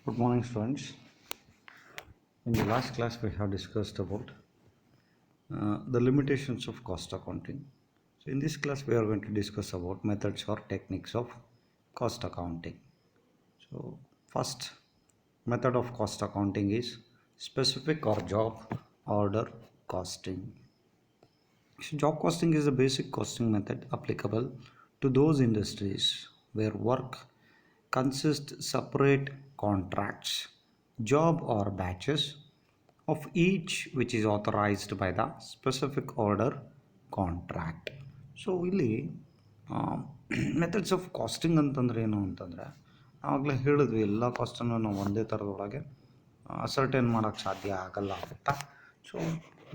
Good morning, students. In the last class, we have discussed about the limitations of cost accounting. So, in this class, we are going to discuss about methods or techniques of cost accounting. So, first method of cost accounting is specific or job order costing. So, job costing is a basic costing method applicable to those industries where work consists separate contracts, job or batches of each which is authorized by the specific order contract. So ಇಲ್ಲಿ methods of casting ಅಂತಂದ್ರೆ ಏನು ಅಂತಂದರೆ ಆವಾಗಲೇ ಹೇಳಿದ್ವಿ ಎಲ್ಲ ಕಾಸ್ಟನ್ನು ನಾವು ಒಂದೇ ಥರದೊಳಗೆ ascertain ಮಾಡೋಕ್ಕೆ ಸಾಧ್ಯ ಆಗಲ್ಲ ಆಗುತ್ತಾ. ಸೊ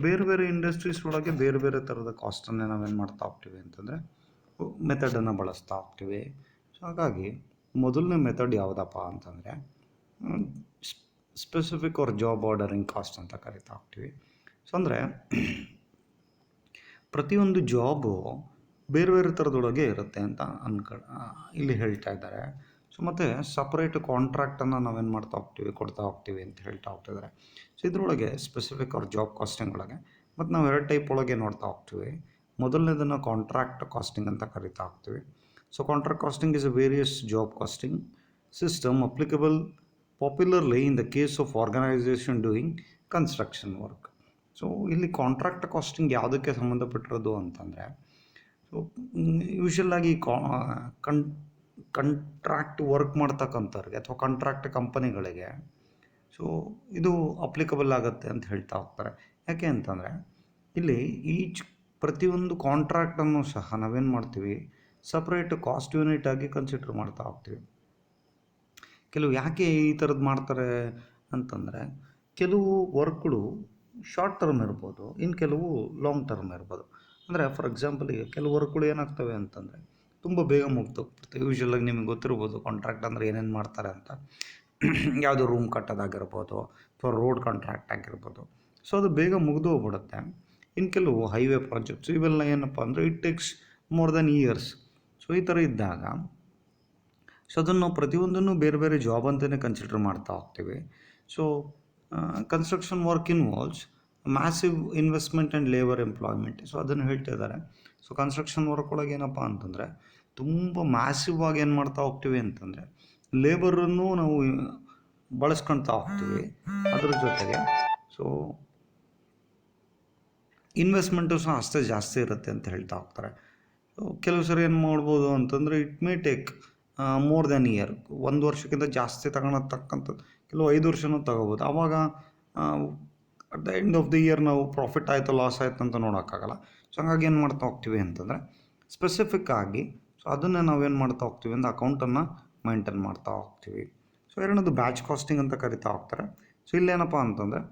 ಬೇರೆ ಬೇರೆ ಇಂಡಸ್ಟ್ರೀಸ್ ಒಳಗೆ ಬೇರೆ ಬೇರೆ ಥರದ ಕಾಸ್ಟನ್ನೇ ನಾವೇನು ಮಾಡ್ತಾ ಹೋಗ್ತೀವಿ ಅಂತಂದರೆ ಮೆಥಡನ್ನು ಬಳಸ್ತಾ ಹೋಗ್ತೀವಿ. ಸೊ ಹಾಗಾಗಿ ಮೊದಲನೇ ಮೆಥಡ್ ಯಾವುದಪ್ಪ ಅಂತಂದರೆ specific or job ordering cost ಅಂತ ಕರಿತಾ ಹೋಗ್ತೀವಿ. ಸೊ ಅಂದರೆ ಪ್ರತಿಯೊಂದು ಜಾಬು ಬೇರೆ ಬೇರೆ ಥರದೊಳಗೆ ಇರುತ್ತೆ ಅಂತ ಇಲ್ಲಿ ಹೇಳ್ತಾ ಇದ್ದಾರೆ. ಸೊ ಮತ್ತು ಸಪ್ರೇಟ್ ಕಾಂಟ್ರಾಕ್ಟನ್ನು ನಾವೇನು ಮಾಡ್ತಾ ಹೋಗ್ತೀವಿ, ಕೊಡ್ತಾ ಹೋಗ್ತೀವಿ ಅಂತ ಹೇಳ್ತಾ ಹೋಗ್ತಿದ್ದಾರೆ. ಸೊ ಇದರೊಳಗೆ ಸ್ಪೆಸಿಫಿಕ್ ಆರ್ ಜಾಬ್ ಕಾಸ್ಟಿಂಗ್ ಒಳಗೆ ಮತ್ತು ನಾವು ಎರಡು ಟೈಪ್ ಒಳಗೆ ನೋಡ್ತಾ ಹೋಗ್ತೀವಿ. ಮೊದಲನೇದನ್ನು ಕಾಂಟ್ರಾಕ್ಟ್ ಕಾಸ್ಟಿಂಗ್ ಅಂತ ಕರಿತಾ ಹೋಗ್ತೀವಿ. So contract costing is a various job costing system applicable popularly in the case of organisation doing construction work. So ಇಲ್ಲಿ ಕಾಂಟ್ರಾಕ್ಟ್ ಕಾಸ್ಟಿಂಗ್ ಯಾವುದಕ್ಕೆ ಸಂಬಂಧಪಟ್ಟಿರೋದು ಅಂತಂದರೆ, ಸೊ ಯೂಶಲಾಗಿ ಕಂಟ್ರಾಕ್ಟ್ ವರ್ಕ್ ಮಾಡ್ತಕ್ಕಂಥವ್ರಿಗೆ ಅಥವಾ ಕಾಂಟ್ರಾಕ್ಟ್ ಕಂಪನಿಗಳಿಗೆ ಸೊ ಇದು ಅಪ್ಲಿಕಬಲ್ ಆಗುತ್ತೆ ಅಂತ ಹೇಳ್ತಾ ಹೋಗ್ತಾರೆ. ಯಾಕೆ ಅಂತಂದರೆ ಇಲ್ಲಿ ಪ್ರತಿಯೊಂದು ಕಾಂಟ್ರಾಕ್ಟನ್ನು ಸಹ ನಾವೇನು ಮಾಡ್ತೀವಿ, ಸಪ್ರೇಟ್ ಕಾಸ್ಟ್ ಯೂನಿಟ್ ಆಗಿ ಕನ್ಸಿಡರ್ ಮಾಡ್ತಾ ಹೋಗ್ತೀವಿ. ಕೆಲವು ಯಾಕೆ ಈ ಥರದ್ದು ಮಾಡ್ತಾರೆ ಅಂತಂದರೆ, ಕೆಲವು ವರ್ಕ್ಗಳು ಶಾರ್ಟ್ ಟರ್ಮ್ ಇರ್ಬೋದು, ಇನ್ನು ಕೆಲವು ಲಾಂಗ್ ಟರ್ಮ್ ಇರ್ಬೋದು. ಅಂದರೆ ಫಾರ್ ಎಕ್ಸಾಂಪಲ್ ಈಗ ಕೆಲವು ವರ್ಕ್ಗಳು ಏನಾಗ್ತವೆ ಅಂತಂದರೆ ತುಂಬ ಬೇಗ ಮುಗ್ದೋಗ್ಬಿಡ್ತವೆ. ಯೂಶ್ವಲಾಗಿ ನಿಮಗೆ ಗೊತ್ತಿರ್ಬೋದು ಕಾಂಟ್ರಾಕ್ಟ್ ಅಂದರೆ ಏನೇನು ಮಾಡ್ತಾರೆ ಅಂತ. ಯಾವುದೋ ರೂಮ್ ಕಟ್ಟೋದಾಗಿರ್ಬೋದು ಅಥವಾ ರೋಡ್ ಕಾಂಟ್ರಾಕ್ಟ್ ಆಗಿರ್ಬೋದು. ಸೊ ಅದು ಬೇಗ ಮುಗಿದು ಹೋಗ್ಬಿಡುತ್ತೆ. ಇನ್ನು ಕೆಲವು ಹೈವೇ ಪ್ರಾಜೆಕ್ಟ್ಸ್ ಇವೆಲ್ಲ ಏನಪ್ಪ ಅಂದರೆ it takes more than years. So ಈ ಥರ ಇದ್ದಾಗ ಸೊ ಅದನ್ನು ನಾವು ಪ್ರತಿಯೊಂದನ್ನು ಬೇರೆ ಬೇರೆ ಜಾಬ್ ಅಂತಲೇ ಕನ್ಸಿಡರ್ ಮಾಡ್ತಾ ಹೋಗ್ತೀವಿ. So construction work involves massive investment and labour employment. So ಅದನ್ನು ಹೇಳ್ತಾ ಇದ್ದಾರೆ. ಸೊ ಕನ್ಸ್ಟ್ರಕ್ಷನ್ ವರ್ಕ್ ಒಳಗೆ ಏನಪ್ಪ ಅಂತಂದರೆ ತುಂಬ ಮ್ಯಾಸಿವ್ ಆಗಿ ಏನು ಮಾಡ್ತಾ ಹೋಗ್ತೀವಿ ಅಂತಂದರೆ ಲೇಬರನ್ನು ನಾವು ಬಳಸ್ಕೊಳ್ತಾ ಹೋಗ್ತೀವಿ. ಅದ್ರ ಜೊತೆಗೆ ಸೊ ಇನ್ವೆಸ್ಟ್ಮೆಂಟು ಸಹ ಅಷ್ಟೇ ಜಾಸ್ತಿ ಇರುತ್ತೆ ಅಂತ ಹೇಳ್ತಾ ಹೋಗ್ತಾರೆ. ಕೆಲವು ಸರಿ ಏನು ಮಾಡ್ಬೋದು ಅಂತಂದರೆ it may take more than year, 1 ವರ್ಷಕ್ಕಿಂತ ಜಾಸ್ತಿ ತಗೊಳತಕ್ಕಂಥದ್ದು, ಕೆಲವು 5 ವರ್ಷನೂ ತಗೋಬೋದು. ಆವಾಗ at the end of the year ನಾವು ಪ್ರಾಫಿಟ್ ಆಯಿತು ಲಾಸ್ ಆಯಿತು ಅಂತ ನೋಡೋಕ್ಕಾಗಲ್ಲ. ಸೊ ಹಂಗಾಗಿ ಏನು ಮಾಡ್ತಾ ಹೋಗ್ತೀವಿ ಅಂತಂದರೆ ಸ್ಪೆಸಿಫಿಕ್ ಆಗಿ ಸೊ ಅದನ್ನೇ ನಾವೇನು ಮಾಡ್ತಾ ಹೋಗ್ತೀವಿ ಅಂದರೆ ಅಕೌಂಟನ್ನು ಮೈಂಟೈನ್ ಮಾಡ್ತಾ ಹೋಗ್ತೀವಿ. ಸೊ ಎರಡನೇದು ಬ್ಯಾಚ್ ಕಾಸ್ಟಿಂಗ್ ಅಂತ ಕರಿತಾ ಹೋಗ್ತಾರೆ. ಸೊ ಇಲ್ಲೇನಪ್ಪ ಅಂತಂದರೆ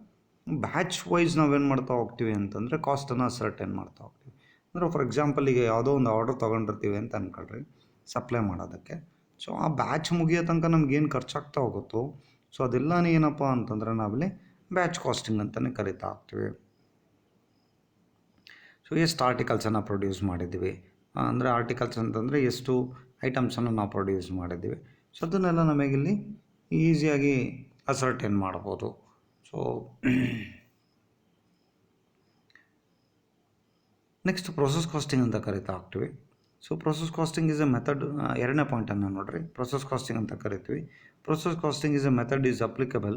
ಬ್ಯಾಚ್ ವೈಸ್ ನಾವೇನು ಮಾಡ್ತಾ ಹೋಗ್ತೀವಿ ಅಂತಂದರೆ ಕಾಸ್ಟನ್ನು ಸರ್ಟೈನ್ ಮಾಡ್ತಾ ಹೋಗ್ತೀವಿ. ಅಂದರೆ ಫಾರ್ ಎಕ್ಸಾಂಪಲ್ ಈಗ ಯಾವುದೋ ಒಂದು ಆರ್ಡರ್ ತೊಗೊಂಡಿರ್ತೀವಿ ಅಂತ ಅಂದ್ಕೊಳ್ರಿ ಸಪ್ಲೈ ಮಾಡೋದಕ್ಕೆ. ಸೊ ಆ ಬ್ಯಾಚ್ ಮುಗಿಯೋ ತನಕ ನಮಗೇನು ಖರ್ಚಾಗ್ತಾ ಹೋಗುತ್ತೋ ಸೊ ಅದೆಲ್ಲನೇ ಏನಪ್ಪ ಅಂತಂದರೆ ನಾವಿಲ್ಲಿ ಬ್ಯಾಚ್ ಕಾಸ್ಟಿಂಗ್ ಅಂತಲೇ ಕರಿತಾ ಹೋಗ್ತೀವಿ. ಸೊ ಎಷ್ಟು ಆರ್ಟಿಕಲ್ಸನ್ನು ಪ್ರೊಡ್ಯೂಸ್ ಮಾಡಿದ್ದೀವಿ ಅಂದರೆ ಆರ್ಟಿಕಲ್ಸ್ ಅಂತಂದರೆ ಎಷ್ಟು ಐಟಮ್ಸನ್ನು ನಾವು ಪ್ರೊಡ್ಯೂಸ್ ಮಾಡಿದ್ದೀವಿ. ಸೊ ಅದನ್ನೆಲ್ಲ ನಮಗಿಲ್ಲಿ ಈಸಿಯಾಗಿ ಅಸರ್ಟೈನ್ ಮಾಡ್ಬೋದು. ಸೊ ನೆಕ್ಸ್ಟ್ ಪ್ರೊಸೆಸ್ ಕಾಸ್ಟಿಂಗ್ ಅಂತ ಕರಿತಾ ಹೋಗ್ತೀವಿ. So process costing is a method. ಎರಡನೇ ಪಾಯಿಂಟನ್ನು ನೋಡಿರಿ, ಪ್ರೊಸೆಸ್ ಕಾಸ್ಟಿಂಗ್ ಅಂತ ಕರಿತೀವಿ. Process costing is a method is applicable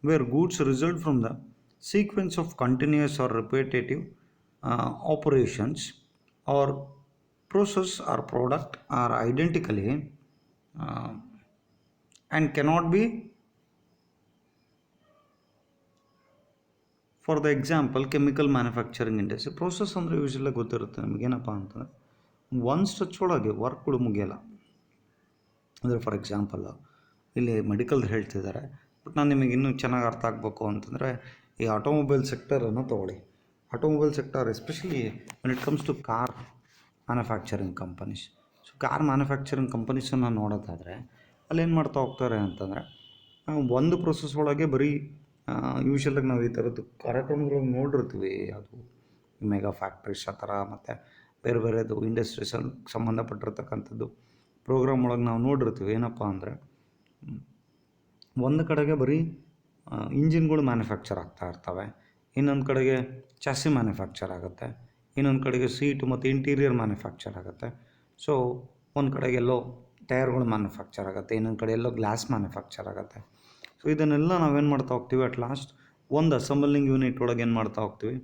where goods result from the sequence of continuous or repetitive operations or process or product are identically and cannot be, for the example chemical manufacturing industry. process ಅಂದರೆ usually ಗೊತ್ತಿರುತ್ತೆ ನಮಗೇನಪ್ಪ ಅಂತಂದರೆ ಒಂದು stretch ಒಳಗೆ ವರ್ಕ್ಗಳು ಮುಗಿಯಲ್ಲ. ಅಂದರೆ for example ಇಲ್ಲಿ medical ಹೇಳ್ತಿದ್ದಾರೆ, but ನಾನು ನಿಮಗೆ ಇನ್ನೂ ಚೆನ್ನಾಗಿ ಅರ್ಥ ಆಗಬೇಕು ಅಂತಂದರೆ ಈ ಆಟೋಮೊಬೈಲ್ ಸೆಕ್ಟರನ್ನು ತೊಗೊಳ್ಳಿ. Automobile sector especially when it comes to car manufacturing companies. So car manufacturing ಕಂಪನೀಸನ್ನು ನೋಡೋದಾದರೆ ಅಲ್ಲೇನು ಮಾಡ್ತಾ ಹೋಗ್ತಾರೆ ಅಂತಂದರೆ ಒಂದು ಪ್ರೊಸೆಸ್ ಒಳಗೆ ಬರೀ ಯೂಶಲಾಗಿ ನಾವು ಈ ಥರದ್ದು ಕಾರ್ಯಕ್ರಮಗಳನ್ನು ನೋಡಿರ್ತೀವಿ. ಅದು ಮೆಗಾ ಫ್ಯಾಕ್ಟ್ರೀಸ್ ಆ ಥರ ಮತ್ತು ಬೇರೆ ಬೇರೆದು ಇಂಡಸ್ಟ್ರೀಸಲ್ಲಿ ಸಂಬಂಧಪಟ್ಟಿರ್ತಕ್ಕಂಥದ್ದು ಪ್ರೋಗ್ರಾಮ್ ಒಳಗೆ ನಾವು ನೋಡಿರ್ತೀವಿ. ಏನಪ್ಪ ಅಂದರೆ ಒಂದು ಕಡೆಗೆ ಬರೀ ಇಂಜಿನ್ಗಳು ಮ್ಯಾನುಫ್ಯಾಕ್ಚರ್ ಆಗ್ತಾ ಇರ್ತವೆ, ಇನ್ನೊಂದು ಕಡೆಗೆ ಚಾಸಿ ಮ್ಯಾನುಫ್ಯಾಕ್ಚರ್ ಆಗುತ್ತೆ, ಇನ್ನೊಂದು ಕಡೆಗೆ ಸೀಟು ಮತ್ತು ಇಂಟೀರಿಯರ್ ಮ್ಯಾನುಫ್ಯಾಕ್ಚರ್ ಆಗುತ್ತೆ. ಸೊ ಒಂದು ಕಡೆಗೆ ಎಲ್ಲೋ ಟೈರ್ಗಳು ಮ್ಯಾನುಫ್ಯಾಕ್ಚರ್ ಆಗುತ್ತೆ, ಇನ್ನೊಂದು ಕಡೆ ಎಲ್ಲೋ ಗ್ಲಾಸ್ ಮ್ಯಾನುಫ್ಯಾಕ್ಚರ್ ಆಗುತ್ತೆ. ಸೊ ಇದನ್ನೆಲ್ಲ ನಾವೇನು ಮಾಡ್ತಾ ಹೋಗ್ತೀವಿ, ಅಟ್ ಲಾಸ್ಟ್ ಒಂದು ಅಸೆಂಬಲಿಂಗ್ ಯೂನಿಟ್ ಒಳಗೆ ಏನು ಮಾಡ್ತಾ ಹೋಗ್ತೀವಿ,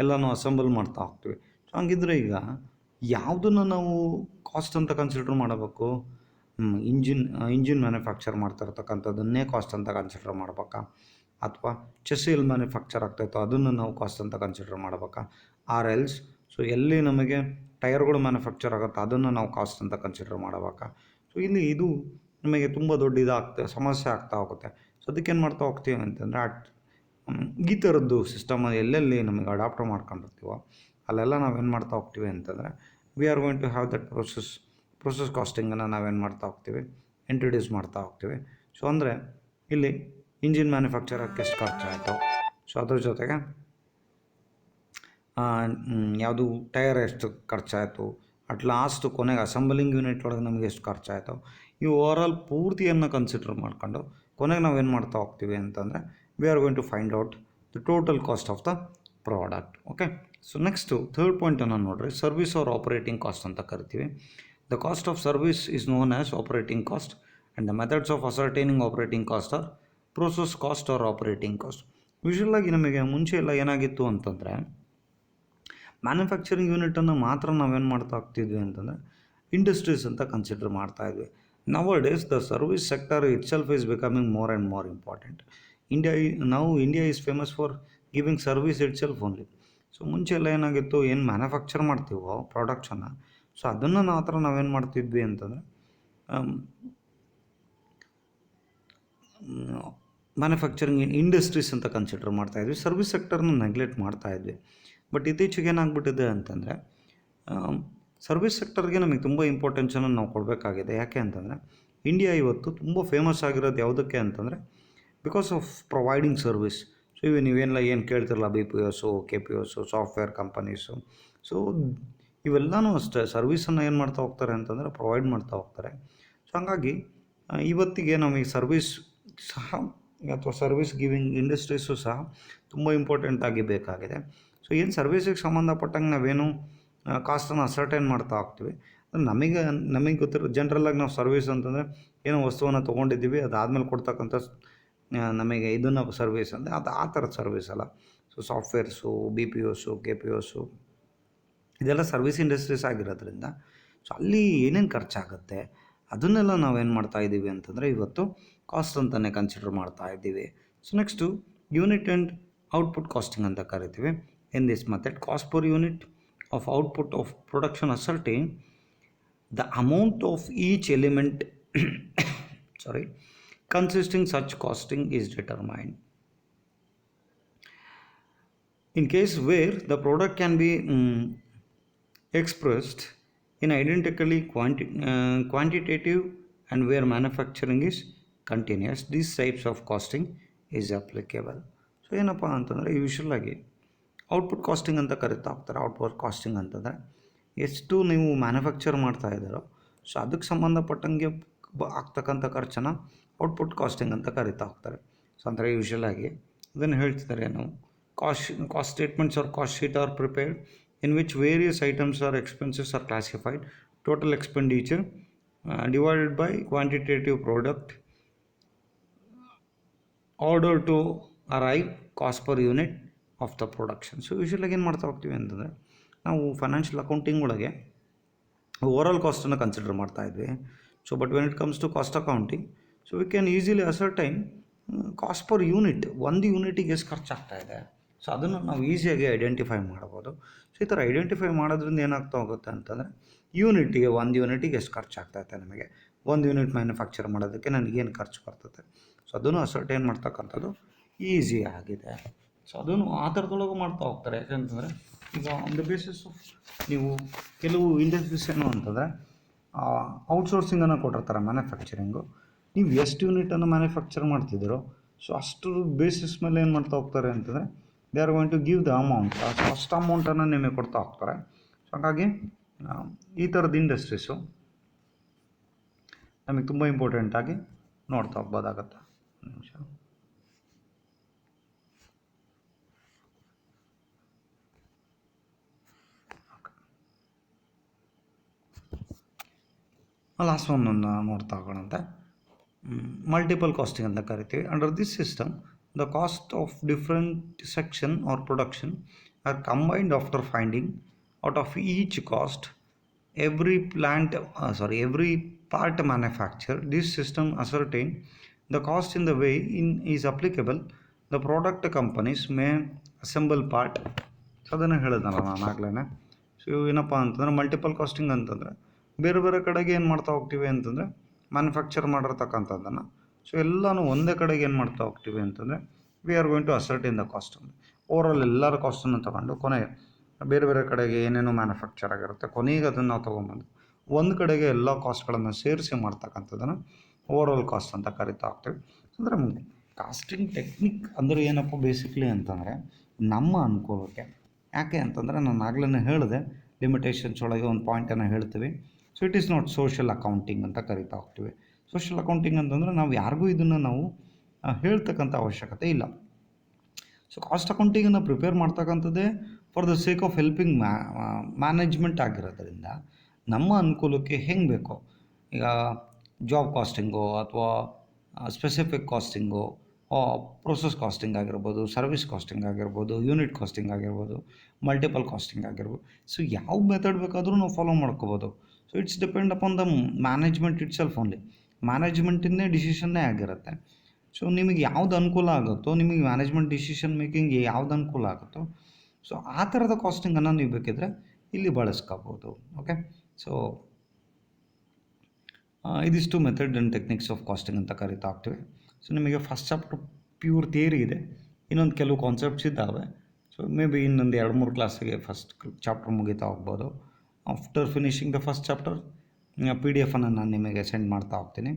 ಎಲ್ಲನೂ ಅಸೆಂಬಲ್ ಮಾಡ್ತಾ ಹೋಗ್ತೀವಿ. ಸೊ ಹಂಗಿದ್ರೆ ಈಗ ಯಾವುದನ್ನು ನಾವು ಕಾಸ್ಟ್ ಅಂತ ಕನ್ಸಿಡರ್ ಮಾಡಬೇಕು? ಇಂಜಿನ್ ಮ್ಯಾನುಫ್ಯಾಕ್ಚರ್ ಮಾಡ್ತಾ ಇರ್ತಕ್ಕಂಥದ್ದನ್ನೇ ಕಾಸ್ಟ್ ಅಂತ ಕನ್ಸಿಡರ್ ಮಾಡ್ಬೇಕಾ, ಅಥವಾ ಚೆಸ್ ಎಲ್ಲಿ ಮ್ಯಾನುಫ್ಯಾಕ್ಚರ್ ಆಗ್ತಾಯಿತ್ತು ಅದನ್ನು ನಾವು ಕಾಸ್ಟ್ ಅಂತ ಕನ್ಸಿಡರ್ ಮಾಡ್ಬೇಕಾ, ಆರ್ ಎಲ್ಸ್ ಸೊ ಎಲ್ಲಿ ನಮಗೆ ಟೈರ್ಗಳು ಮ್ಯಾನುಫ್ಯಾಕ್ಚರ್ ಆಗುತ್ತೆ ಅದನ್ನು ನಾವು ಕಾಸ್ಟ್ ಅಂತ ಕನ್ಸಿಡರ್ ಮಾಡಬೇಕಾ? ಸೊ ಇಲ್ಲಿ ಇದು ನಮಗೆ ತುಂಬ ದೊಡ್ಡ ಸಮಸ್ಯೆ ಆಗ್ತಾ ಹೋಗುತ್ತೆ. ಸೊ ಅದಕ್ಕೇನು ಮಾಡ್ತಾ ಹೋಗ್ತೀವಿ ಅಂತಂದರೆ ಈ ಥರದ್ದು ಸಿಸ್ಟಮ್ ಎಲ್ಲೆಲ್ಲಿ ನಮಗೆ ಅಡಾಪ್ಟ್ ಮಾಡ್ಕೊಂಡಿರ್ತೀವೋ ಅಲ್ಲೆಲ್ಲ ನಾವೇನು ಮಾಡ್ತಾ ಹೋಗ್ತೀವಿ ಅಂತಂದರೆ we are going to have that process ಕಾಸ್ಟಿಂಗನ್ನು ನಾವೇನು ಮಾಡ್ತಾ ಹೋಗ್ತೀವಿ, ಇಂಟ್ರೊಡ್ಯೂಸ್ ಮಾಡ್ತಾ ಹೋಗ್ತೀವಿ. ಸೊ ಅಂದರೆ ಇಲ್ಲಿ ಇಂಜಿನ್ ಮ್ಯಾನುಫ್ಯಾಕ್ಚರಕ್ಕೆ ಎಷ್ಟು ಖರ್ಚಾಯಿತು, ಸೊ ಅದ್ರ ಜೊತೆಗೆ ಯಾವುದು ಟೈರ್ ಎಷ್ಟು ಖರ್ಚಾಯಿತು, ಅಟ್ ಲಾಸ್ಟ್ ಕೊನೆಗೆ ಅಸೆಂಬಲಿಂಗ್ ಯೂನಿಟ್ ಒಳಗೆ ನಮಗೆ ಎಷ್ಟು ಖರ್ಚಾಯಿತು, ಈ ಓವರಾಲ್ ಪೂರ್ತಿಯನ್ನು ಕನ್ಸಿಡರ್ ಮಾಡ್ಕೊಂಡು ಕೊನೆಗೆ ನಾವೇನು ಮಾಡ್ತಾ ಹೋಗ್ತೀವಿ ಅಂತಂದರೆ we are going to find out the total cost of the product. Okay, so next third ಪಾಯಿಂಟನ್ನು ನೋಡಿರಿ, ಸರ್ವಿಸ್ ಆರ್ ಆಪರೇಟಿಂಗ್ ಕಾಸ್ಟ್ ಅಂತ ಕರಿತೀವಿ. The cost of service is known as operating cost and the methods of ascertaining operating cost or process cost or operating cost. ಯೂಶ್ವಲಾಗಿ ನಮಗೆ ಮುಂಚೆ ಎಲ್ಲ ಏನಾಗಿತ್ತು ಅಂತಂದರೆ ಮ್ಯಾನುಫ್ಯಾಕ್ಚರಿಂಗ್ ಯೂನಿಟನ್ನು ಮಾತ್ರ ನಾವೇನು ಮಾಡ್ತಾ ಹೋಗ್ತಿದ್ವಿ ಅಂತಂದರೆ ಇಂಡಸ್ಟ್ರೀಸ್ ಅಂತ ಕನ್ಸಿಡರ್ ಮಾಡ್ತಾಯಿದ್ವಿ. Nowadays, the service sector itself is becoming more and more important. India is famous for giving service itself only. So ಮುಂಚೆ ಎಲ್ಲ ಏನಾಗಿತ್ತು, ಏನು ಮ್ಯಾನುಫ್ಯಾಕ್ಚರ್ ಮಾಡ್ತೀವೋ ಪ್ರಾಡಕ್ಟ್ಸನ್ನು, ಸೊ ಅದನ್ನು ನಾವೇನು ಮಾಡ್ತಿದ್ವಿ ಅಂತಂದರೆ ಮ್ಯಾನುಫ್ಯಾಕ್ಚರಿಂಗ್ ಇಂಡಸ್ಟ್ರೀಸ್ ಅಂತ ಕನ್ಸಿಡರ್ ಮಾಡ್ತಾಯಿದ್ವಿ, ಸರ್ವಿಸ್ ಸೆಕ್ಟರ್ನ ನೆಗ್ಲೆಕ್ಟ್ ಮಾಡ್ತಾಯಿದ್ವಿ. ಬಟ್ ಇತ್ತೀಚೆಗೆ ಏನಾಗ್ಬಿಟ್ಟಿದೆ ಅಂತಂದರೆ ಸರ್ವಿಸ್ ಸೆಕ್ಟರ್ಗೆ ನಮಗೆ ತುಂಬ ಇಂಪಾರ್ಟೆನ್ಸನ್ನು ನಾವು ಕೊಡಬೇಕಾಗಿದೆ. ಯಾಕೆ ಅಂತಂದರೆ ಇಂಡಿಯಾ ಇವತ್ತು ತುಂಬ ಫೇಮಸ್ ಆಗಿರೋದು ಯಾವುದಕ್ಕೆ ಅಂತಂದರೆ because of providing service. So ನೀವೇನೆಲ್ಲ ಏನು ಕೇಳ್ತಿರಲ್ಲ, BPOs, KPOs, software companies, so ಇವೆಲ್ಲನೂ ಅಷ್ಟೇ ಸರ್ವಿಸನ್ನು ಏನು ಮಾಡ್ತಾ ಹೋಗ್ತಾರೆ ಅಂತಂದರೆ ಪ್ರೊವೈಡ್ ಮಾಡ್ತಾ ಹೋಗ್ತಾರೆ. ಸೊ ಹಾಗಾಗಿ ಇವತ್ತಿಗೆ ನಮಗೆ ಸರ್ವಿಸ್ ಸಹ ಅಥವಾ ಸರ್ವಿಸ್ ಗಿವಿಂಗ್ ಇಂಡಸ್ಟ್ರೀಸು ಸಹ ತುಂಬ ಇಂಪಾರ್ಟೆಂಟ್ ಆಗಿ ಬೇಕಾಗಿದೆ. ಸೊ ಏನು ಸರ್ವಿಸಿಗೆ ಸಂಬಂಧಪಟ್ಟಂಗೆ ನಾವೇನು ಕಾಸ್ಟನ್ನು ಅಸರ್ಟೈನ್ ಮಾಡ್ತಾ ಹೋಗ್ತೀವಿ, ನಮಗೆ ಗೊತ್ತಿರೋ ಜನರಲ್ಲಾಗಿ ನಾವು ಸರ್ವಿಸ್ ಅಂತಂದರೆ ಏನೋ ವಸ್ತುವನ್ನು ತೊಗೊಂಡಿದ್ದೀವಿ, ಅದಾದಮೇಲೆ ಕೊಡ್ತಕ್ಕಂಥ ನಮಗೆ ಇದನ್ನು ಸರ್ವಿಸ್ ಅಂದರೆ ಅದು ಆ ಥರದ ಸರ್ವಿಸ್ ಅಲ್ಲ. ಸೊ ಸಾಫ್ಟ್ವೇರ್ಸು, BPOs, KPOs ಇದೆಲ್ಲ ಸರ್ವಿಸ್ ಇಂಡಸ್ಟ್ರೀಸ್ ಆಗಿರೋದ್ರಿಂದ ಸೊ ಅಲ್ಲಿ ಏನೇನು ಖರ್ಚಾಗುತ್ತೆ ಅದನ್ನೆಲ್ಲ ನಾವೇನು ಮಾಡ್ತಾ ಇದ್ದೀವಿ ಅಂತಂದರೆ ಇವತ್ತು ಕಾಸ್ಟ್ ಅಂತಲೇ ಕನ್ಸಿಡರ್ ಮಾಡ್ತಾ ಇದ್ದೀವಿ. So next unit and output costing ಅಂತ ಕರಿತೀವಿ. In this method cost per unit of output of production ascertain the amount of each element consisting such costing is determined. In case where the product can be expressed in identically quantitative and where manufacturing is continuous, these types of costing is applicable. So ಏನಪ್ಪ ಅಂತಂದರೆ ಯೂಶ್ವಲಾಗಿ output costing ಅಂತ ಕರಿತಾ ಹೋಗ್ತಾರೆ. Output casting ಅಂತಂದರೆ ಎಷ್ಟು ನೀವು manufacture ಮಾಡ್ತಾ ಇದ್ದಾರೋ ಸೊ ಅದಕ್ಕೆ ಸಂಬಂಧಪಟ್ಟಂಗೆ ಆಗ್ತಕ್ಕಂಥ ಖರ್ಚನ್ನು ಔಟ್ಪುಟ್ ಕಾಸ್ಟಿಂಗ್ ಅಂತ ಕರಿತಾ ಹೋಗ್ತಾರೆ. ಸೊ ಅಂದರೆ ಯೂಶ್ವಲಾಗಿ ಇದನ್ನು ಹೇಳ್ತಿದ್ದಾರೆ, ನಾವು cost statements or cost sheet are prepared in which various items or expenses are classified, total expenditure divided by quantitative product order to arrive cost per unit of the production. So ಯೂಶ್ವಲಾಗಿ ಏನು ಮಾಡ್ತಾ ಹೋಗ್ತೀವಿ ಅಂತಂದರೆ ನಾವು financial accounting ಒಳಗೆ overall ಕಾಸ್ಟನ್ನು consider ಮಾಡ್ತಾ ಇದ್ವಿ. So but when it comes to cost accounting, so we can easily ascertain cost per unit, ಒಂದು ಯೂನಿಟಿಗೆ ಎಷ್ಟು ಖರ್ಚಾಗ್ತಾ ಇದೆ, ಸೊ ಅದನ್ನು ನಾವು ಈಸಿಯಾಗಿ ಐಡೆಂಟಿಫೈ ಮಾಡ್ಬೋದು. ಸೊ ಈ ಥರ ಐಡೆಂಟಿಫೈ ಮಾಡೋದ್ರಿಂದ ಏನಾಗ್ತಾ ಹೋಗುತ್ತೆ ಅಂತಂದರೆ ಒಂದು ಯೂನಿಟಿಗೆ ಎಷ್ಟು ಖರ್ಚಾಗ್ತೈತೆ, ನಮಗೆ ಒಂದು ಯೂನಿಟ್ ಮ್ಯಾನುಫ್ಯಾಕ್ಚರ್ ಮಾಡೋದಕ್ಕೆ ನನಗೇನು ಖರ್ಚು ಬರ್ತದೆ, ಸೊ ಅದನ್ನು ಅಸರ್ಟೈನ್ ಮಾಡ್ತಕ್ಕಂಥದ್ದು ಈಸಿ ಆಗಿದೆ. ಸೊ ಅದನ್ನು ಆ ಥರದೊಳಗೂ ಮಾಡ್ತಾ ಹೋಗ್ತಾರೆ. ಯಾಕೆಂತಂದರೆ ಈಗ ಆನ್ ದ ಬೇಸಿಸ್ ಆಫ್ ನೀವು ಕೆಲವು ಇಂಡಸ್ಟ್ರೀಸ್ ಏನು ಅಂತಂದರೆ ಔಟ್ಸೋರ್ಸಿಂಗನ್ನು ಕೊಟ್ಟಿರ್ತಾರೆ ಮ್ಯಾನುಫ್ಯಾಕ್ಚರಿಂಗು. ನೀವು ಎಷ್ಟು ಯೂನಿಟನ್ನು ಮ್ಯಾನುಫ್ಯಾಕ್ಚರ್ ಮಾಡ್ತಿದ್ದೀರೋ ಸೊ ಅಷ್ಟು ಬೇಸಿಸ್ ಮೇಲೆ ಏನು ಮಾಡ್ತಾ ಹೋಗ್ತಾರೆ ಅಂತಂದರೆ they are going to give the amount, ಅಷ್ಟು ಅಮೌಂಟನ್ನು ನಿಮಗೆ ಕೊಡ್ತಾ ಹೋಗ್ತಾರೆ. ಸೊ ಹಾಗಾಗಿ ಈ ಥರದ ಇಂಡಸ್ಟ್ರೀಸು ನಮಗೆ ತುಂಬ ಇಂಪಾರ್ಟೆಂಟಾಗಿ ನೋಡ್ತಾ ಹೋಗ್ಬೋದಾಗತ್ತೆ. ನಿಮಿಷ. ಲಾಸ್ಟ್ ಒನ್ನನ್ನು ನೋಡ್ತಾ ಹೋಗೋಣಂತೆ. ಮಲ್ಟಿಪಲ್ ಕಾಸ್ಟಿಂಗ್ ಅಂತ ಕರಿತೀವಿ. Under this system the cost of different section or production are combined after finding out of each cost every every part manufactured. This system ascertain the cost in the way in is applicable. The product companies may assemble part. So ಅದನ್ನು ಹೇಳಿದಲ್ಲ ನಾನು ಆಗ್ಲೇ. So ಏನಪ್ಪ ಅಂತಂದ್ರೆ multiple casting ಅಂತಂದರೆ ಬೇರೆ ಬೇರೆ ಕಡೆಗೆ ಏನು ಮಾಡ್ತಾ ಹೋಗ್ತೀವಿ ಅಂತಂದರೆ ಮ್ಯಾನುಫ್ಯಾಕ್ಚರ್ ಮಾಡಿರ್ತಕ್ಕಂಥದ್ದನ್ನು ಸೊ ಎಲ್ಲನೂ ಒಂದೇ ಕಡೆಗೆ ಏನು ಮಾಡ್ತಾ ಹೋಗ್ತೀವಿ ಅಂತಂದರೆ we are going to ascertain the cost. Overall ಎಲ್ಲರ ಕಾಸ್ಟನ್ನು ತಗೊಂಡು ಕೊನೆಗೆ ಬೇರೆ ಬೇರೆ ಕಡೆಗೆ ಏನೇನೋ ಮ್ಯಾನುಫ್ಯಾಕ್ಚರ್ ಆಗಿರುತ್ತೆ, ಕೊನೆಗೆ ಅದನ್ನು ನಾವು ತೊಗೊಂಬಂದು ಒಂದು ಕಡೆಗೆ ಎಲ್ಲ ಕಾಸ್ಟ್ಗಳನ್ನು ಸೇರಿಸಿ ಮಾಡ್ತಕ್ಕಂಥದ್ದನ್ನು ಓವರಾಲ್ ಕಾಸ್ಟ್ ಅಂತ ಕರಿತಾ ಹೋಗ್ತೀವಿ. ಅಂದರೆ ಕಾಸ್ಟಿಂಗ್ ಟೆಕ್ನಿಕ್ ಅಂದರೆ ಏನಪ್ಪ ಬೇಸಿಕ್ಲಿ ಅಂತಂದರೆ ನಮ್ಮ ಅನುಕೂಲಕ್ಕೆ. ಯಾಕೆ ಅಂತಂದರೆ ನಾನು ಆಗ್ಲೇ ಹೇಳಿದೆ, ಲಿಮಿಟೇಷನ್ಸ್ ಒಳಗೆ ಒಂದು ಪಾಯಿಂಟನ್ನು ಹೇಳ್ತೀವಿ. So it is not social accounting ಅಂತ ಕರಿತಾ ಹೋಗ್ತೀವಿ. ಸೋಷಿಯಲ್ ಅಕೌಂಟಿಂಗ್ ಅಂತಂದರೆ ನಾವು ಯಾರಿಗೂ ಇದನ್ನು ನಾವು ಹೇಳ್ತಕ್ಕಂಥ ಅವಶ್ಯಕತೆ ಇಲ್ಲ. ಸೊ ಕಾಸ್ಟ್ ಅಕೌಂಟಿಂಗನ್ನು ಪ್ರಿಪೇರ್ ಮಾಡ್ತಕ್ಕಂಥದ್ದೇ for the sake of helping management ಆಗಿರೋದ್ರಿಂದ ನಮ್ಮ ಅನುಕೂಲಕ್ಕೆ ಹೆಂಗೆ ಬೇಕೋ, ಈಗ ಜಾಬ್ ಕಾಸ್ಟಿಂಗು ಅಥವಾ ಸ್ಪೆಸಿಫಿಕ್ ಕಾಸ್ಟಿಂಗು, ಪ್ರೊಸೆಸ್ ಕಾಸ್ಟಿಂಗ್ ಆಗಿರ್ಬೋದು, ಸರ್ವಿಸ್ ಕಾಸ್ಟಿಂಗ್ ಆಗಿರ್ಬೋದು, ಯೂನಿಟ್ ಕಾಸ್ಟಿಂಗ್ ಆಗಿರ್ಬೋದು, ಮಲ್ಟಿಪಲ್ ಕಾಸ್ಟಿಂಗ್ ಆಗಿರ್ಬೋದು. ಸೊ ಯಾವ ಮೆಥಡ್ ಬೇಕಾದರೂ ನಾವು ಫಾಲೋ ಮಾಡ್ಕೋಬೋದು. So it's depend upon the management itself only. ಮ್ಯಾನೇಜ್ಮೆಂಟಿಂದೇ ಡಿಸಿಷನ್ನೇ ಆಗಿರುತ್ತೆ. ಸೊ ನಿಮಗೆ ಯಾವ್ದು ಅನುಕೂಲ ಆಗುತ್ತೋ, ನಿಮಗೆ ಮ್ಯಾನೇಜ್ಮೆಂಟ್ ಡಿಸಿಷನ್ ಮೇಕಿಂಗ್ಗೆ ಯಾವ್ದು ಅನುಕೂಲ ಆಗುತ್ತೋ ಸೊ ಆ ಥರದ ಕಾಸ್ಟಿಂಗನ್ನು ನೀವು ಬೇಕಿದ್ರೆ ಇಲ್ಲಿ ಬಳಸ್ಕೋಬೋದು. ಓಕೆ, ಸೊ ಇದಿಷ್ಟು method and techniques of costing ಅಂತ ಕರಿತಾ ಹೋಗ್ತೀವಿ. ಸೊ ನಿಮಗೆ ಫಸ್ಟ್ ಚಾಪ್ಟರ್ ಪ್ಯೂರ್ ಥಿಯರಿ ಇದೆ, ಇನ್ನೊಂದು ಕೆಲವು ಕಾನ್ಸೆಪ್ಟ್ಸ್ ಇದ್ದಾವೆ. ಸೊ ಮೇ ಬಿ ಇನ್ನೊಂದು 2-3 ಕ್ಲಾಸಿಗೆ ಫಸ್ಟ್ ಚಾಪ್ಟರ್ ಮುಗಿತಾ ಹೋಗ್ಬೋದು. After finishing the first chapter PDF ನಾನು ನಿಮಗೆ ಸೆಂಡ್ ಮಾಡ್ತಾ ಹೋಗ್ತೀನಿ.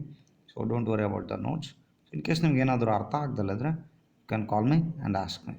So don't worry about the notes. In case ನಿಮ್ಗೆ ಏನಾದರೂ ಅರ್ಥ ಆಗ್ದಲ್ಲಿದ್ರೆ you can call me and ask me.